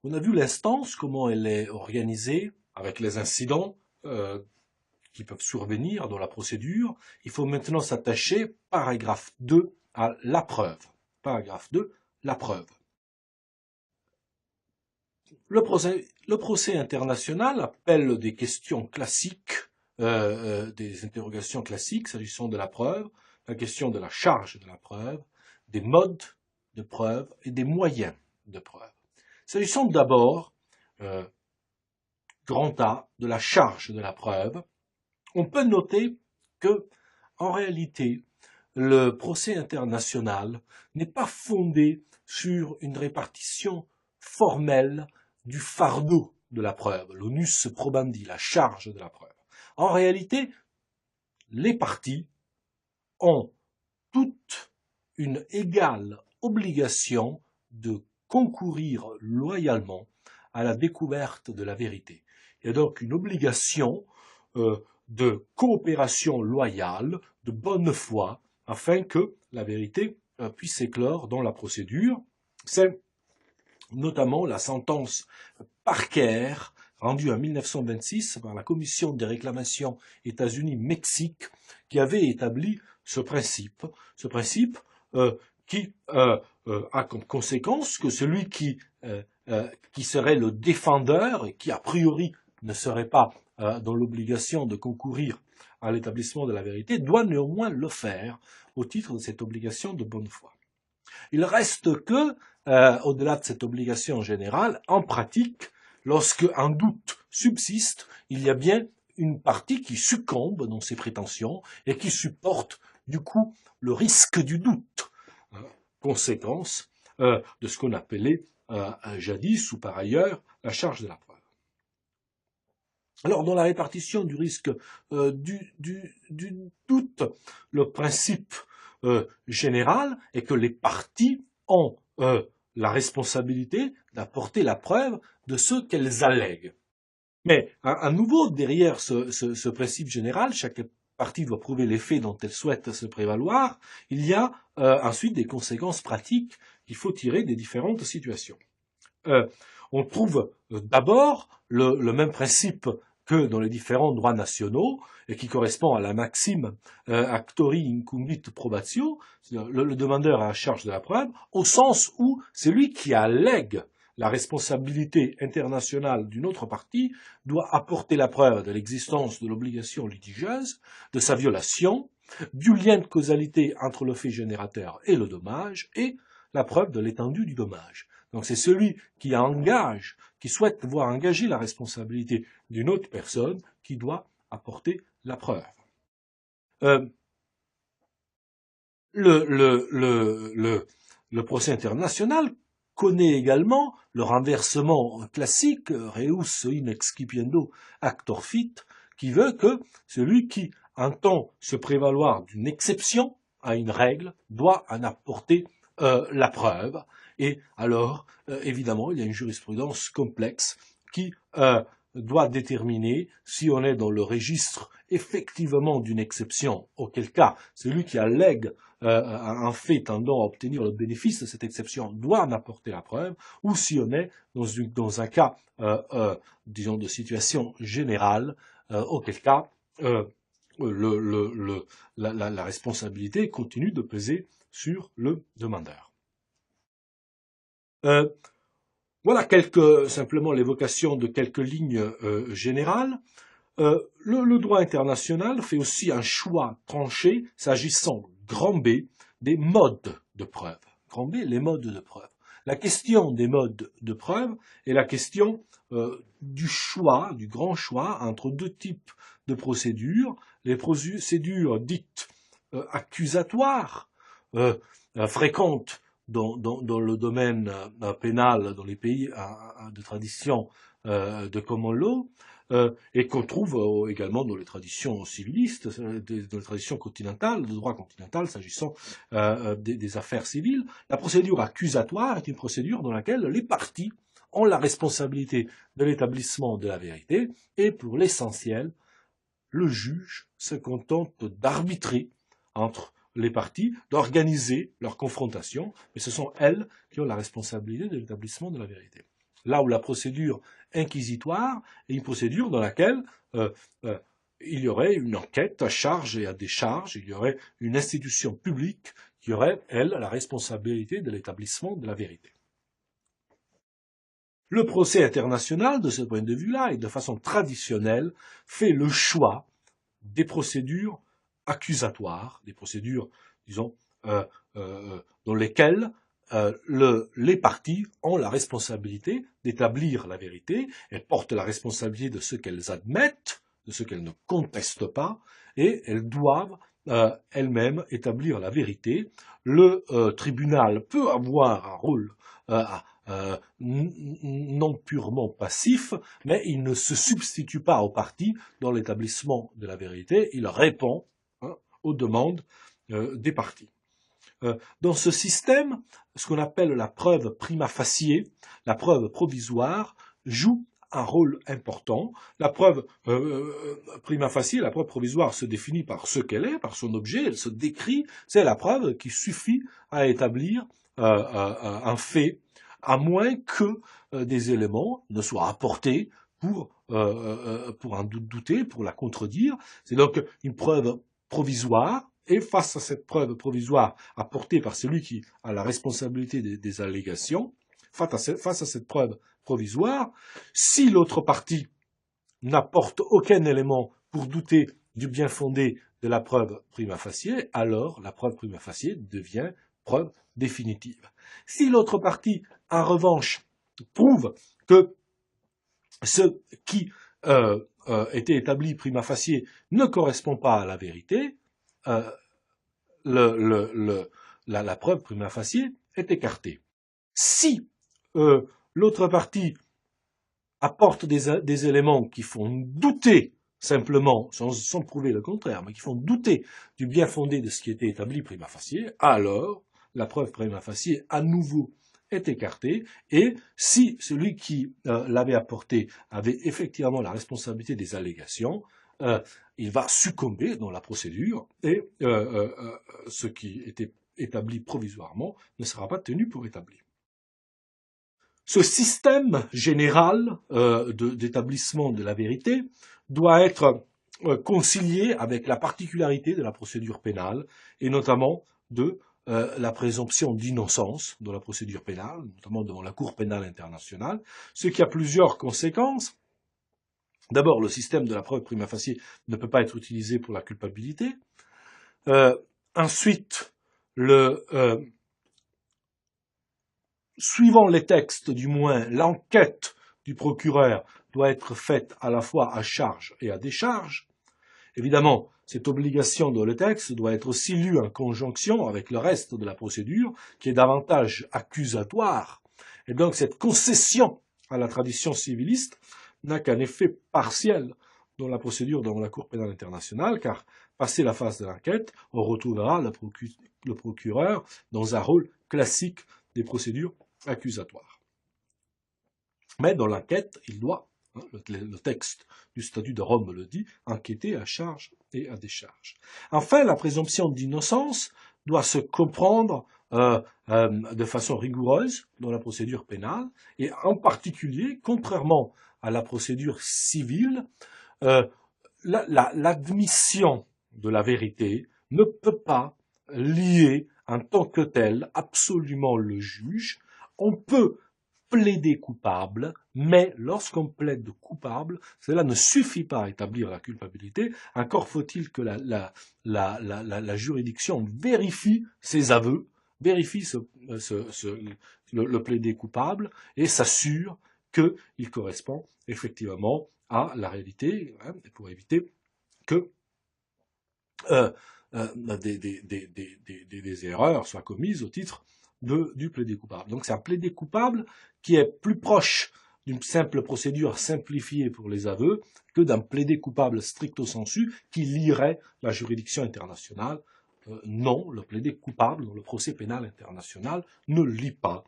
On a vu l'instance, comment elle est organisée, avec les incidents qui peuvent survenir dans la procédure. Il faut maintenant s'attacher, paragraphe 2, à la preuve. Paragraphe 2, la preuve. Le procès international appelle des questions classiques, des interrogations classiques s'agissant de la preuve, la question de la charge de la preuve, des modes de preuve et des moyens de preuve. S'agissant d'abord, grand A, de la charge de la preuve, on peut noter que, en réalité, le procès international n'est pas fondé sur une répartition formelle du fardeau de la preuve, l'onus probandi, la charge de la preuve. En réalité, les parties ont toute une égale obligation de concourir loyalement à la découverte de la vérité. Il y a donc une obligation de coopération loyale, de bonne foi, afin que la vérité puisse éclore dans la procédure. C'est notamment la sentence Parker, rendue en 1926 par la Commission des réclamations États-Unis-Mexique, qui avait établi ce principe qui a comme conséquence que celui qui serait le défendeur et qui a priori ne serait pas dans l'obligation de concourir à l'établissement de la vérité, doit néanmoins le faire au titre de cette obligation de bonne foi. Il reste que, au-delà de cette obligation générale, en pratique, lorsque un doute subsiste, il y a bien une partie qui succombe dans ses prétentions et qui supporte du coup le risque du doute, conséquence de ce qu'on appelait jadis ou par ailleurs la charge de la preuve. Alors, dans la répartition du risque du doute, le principe général est que les parties ont la responsabilité d'apporter la preuve de ce qu'elles allèguent. Mais, à nouveau, derrière ce principe général, chaque partie doit prouver les faits dont elle souhaite se prévaloir, il y a ensuite des conséquences pratiques qu'il faut tirer des différentes situations. On trouve d'abord le même principe que dans les différents droits nationaux, et qui correspond à la maxime actori incumbit probatio, le demandeur a la charge de la preuve, au sens où c'est lui qui allègue la responsabilité internationale d'une autre partie doit apporter la preuve de l'existence de l'obligation litigieuse, de sa violation, du lien de causalité entre le fait générateur et le dommage, et la preuve de l'étendue du dommage. Donc c'est celui qui souhaite voir engager la responsabilité d'une autre personne qui doit apporter la preuve. Le procès international connaît également le renversement classique, reus in excipiendo actor fit, qui veut que celui qui entend se prévaloir d'une exception à une règle doit en apporter la preuve. Et alors, évidemment, il y a une jurisprudence complexe qui doit déterminer si on est dans le registre effectivement d'une exception, auquel cas celui qui allègue un fait tendant à obtenir le bénéfice de cette exception doit en apporter la preuve, ou si on est dans un cas, disons, de situation générale, auquel cas la responsabilité continue de peser sur le demandeur. Voilà simplement l'évocation de quelques lignes générales. Le droit international fait aussi un choix tranché s'agissant, grand B, des modes de preuve. Grand B, les modes de preuve. La question des modes de preuve est la question du grand choix entre deux types de procédures. Les procédures dites accusatoires, fréquentes dans le domaine pénal dans les pays de tradition de common law, et qu'on trouve également dans les traditions civilistes, dans les traditions continentales, de droit continental, s'agissant des affaires civiles. La procédure accusatoire est une procédure dans laquelle les parties ont la responsabilité de l'établissement de la vérité, et pour l'essentiel, le juge se contente d'arbitrer entre les parties, d'organiser leur confrontation, mais ce sont elles qui ont la responsabilité de l'établissement de la vérité. Là où la procédure inquisitoire est une procédure dans laquelle il y aurait une enquête à charge et à décharge, il y aurait une institution publique qui aurait, elle, la responsabilité de l'établissement de la vérité. Le procès international, de ce point de vue-là, et de façon traditionnelle, fait le choix des procédures accusatoires, des procédures, disons, dans lesquelles les parties ont la responsabilité d'établir la vérité, elles portent la responsabilité de ce qu'elles admettent, de ce qu'elles ne contestent pas, et elles doivent elles-mêmes établir la vérité. Le tribunal peut avoir un rôle non purement passif, mais il ne se substitue pas aux parties dans l'établissement de la vérité, il répond aux demandes des parties. Dans ce système, ce qu'on appelle la preuve prima facie, la preuve provisoire, joue un rôle important. La preuve prima facie, la preuve provisoire se définit par ce qu'elle est, par son objet, elle se décrit, c'est la preuve qui suffit à établir un fait, à moins que des éléments ne soient apportés pour en douter, pour la contredire. C'est donc une preuve provisoire, et face à cette preuve provisoire apportée par celui qui a la responsabilité des allégations, face à cette preuve provisoire, si l'autre partie n'apporte aucun élément pour douter du bien fondé de la preuve prima facie, alors la preuve prima facie devient preuve définitive. Si l'autre partie, en revanche, prouve que ce qui était établi prima facie ne correspond pas à la vérité, la preuve prima facie est écartée. Si l'autre partie apporte des éléments qui font douter, simplement, sans prouver le contraire, mais qui font douter du bien fondé de ce qui était établi prima facie, alors la preuve prima facie à nouveau est écartée, et si celui qui l'avait apporté avait effectivement la responsabilité des allégations, il va succomber dans la procédure, et ce qui était établi provisoirement ne sera pas tenu pour établi. Ce système général d'établissement de la vérité doit être concilié avec la particularité de la procédure pénale, et notamment de la présomption d'innocence dans la procédure pénale, notamment devant la Cour pénale internationale, ce qui a plusieurs conséquences. D'abord, le système de la preuve prima facie ne peut pas être utilisé pour la culpabilité. Ensuite, suivant les textes du moins, l'enquête du procureur doit être faite à la fois à charge et à décharge. Évidemment, cette obligation dans le texte doit être aussi lue en conjonction avec le reste de la procédure, qui est davantage accusatoire. Et donc cette concession à la tradition civiliste n'a qu'un effet partiel dans la procédure devant la Cour pénale internationale, car passé la phase de l'enquête, on retrouvera le procureur dans un rôle classique des procédures accusatoires. Mais dans l'enquête, il doit, le texte du statut de Rome le dit, enquêter à charge et à décharge. Enfin, la présomption d'innocence doit se comprendre de façon rigoureuse dans la procédure pénale, et en particulier, contrairement à la procédure civile, l'admission de la vérité ne peut pas lier en tant que tel absolument le juge. On peut plaider coupable, mais lorsqu'on plaide coupable, cela ne suffit pas à établir la culpabilité. Encore faut-il que la juridiction vérifie ses aveux, vérifie le plaidé coupable et s'assure qu'il correspond effectivement à la réalité, pour éviter que des erreurs soient commises au titre du plaidé coupable. Donc c'est un plaidé coupable qui est plus proche d'une simple procédure simplifiée pour les aveux que d'un plaidé coupable stricto sensu qui lierait la juridiction internationale. Non, le plaidé coupable dans le procès pénal international ne lie pas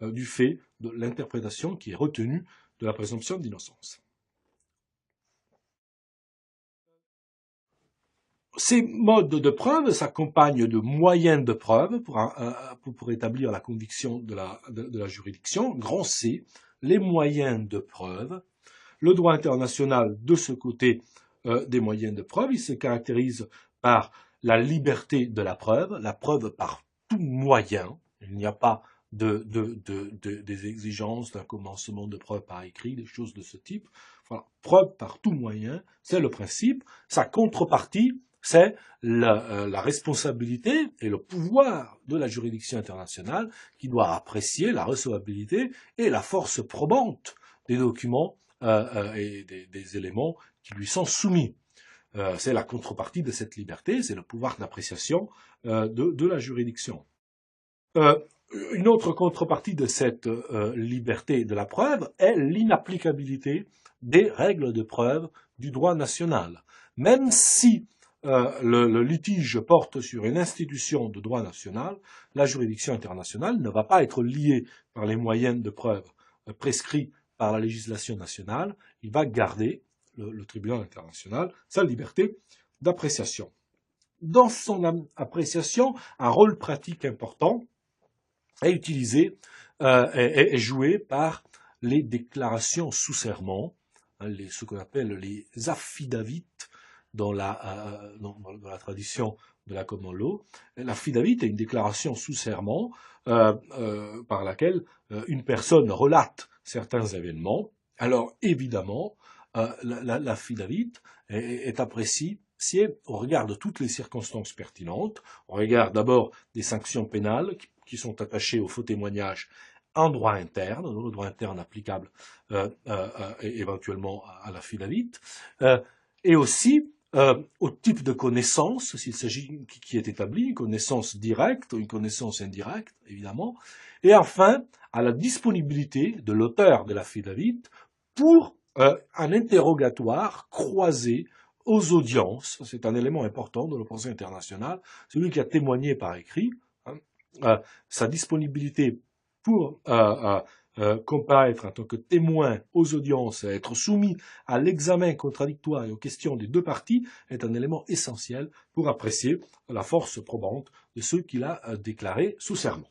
du fait de l'interprétation qui est retenue de la présomption d'innocence. Ces modes de preuve s'accompagnent de moyens de preuve pour établir la conviction de la juridiction, grand C, les moyens de preuve. Le droit international, de ce côté des moyens de preuve, il se caractérise par la liberté de la preuve par tout moyen. Il n'y a pas des exigences d'un commencement de preuve par écrit, des choses de ce type. Voilà, preuve par tout moyen, c'est le principe. Sa contrepartie, c'est la responsabilité et le pouvoir de la juridiction internationale qui doit apprécier la recevabilité et la force probante des documents et des éléments qui lui sont soumis. C'est la contrepartie de cette liberté, c'est le pouvoir d'appréciation de la juridiction. Une autre contrepartie de cette liberté de la preuve est l'inapplicabilité des règles de preuve du droit national. Même si le litige porte sur une institution de droit national, la juridiction internationale ne va pas être liée par les moyens de preuve prescrits par la législation nationale. Il va garder, le tribunal international, sa liberté d'appréciation. Dans son appréciation, un rôle pratique important est utilisé, est joué par les déclarations sous serment, ce qu'on appelle les affidavits dans la tradition de la common law. L'affidavit est une déclaration sous serment par laquelle une personne relate certains événements. Alors évidemment, l'affidavit est apprécié au regard de toutes les circonstances pertinentes. On regarde d'abord des sanctions pénales qui sont attachées au faux témoignage en droit interne, le droit interne applicable éventuellement à l'affidavit, et aussi au type de connaissance, s'il s'agit qui est établi, une connaissance directe ou une connaissance indirecte, évidemment, et enfin à la disponibilité de l'auteur de l'affidavit pour un interrogatoire croisé aux audiences. C'est un élément important de le procès international. Celui qui a témoigné par écrit, sa disponibilité pour comparaître en tant que témoin aux audiences et être soumis à l'examen contradictoire et aux questions des deux parties est un élément essentiel pour apprécier la force probante de ce qu'il a déclaré sous serment.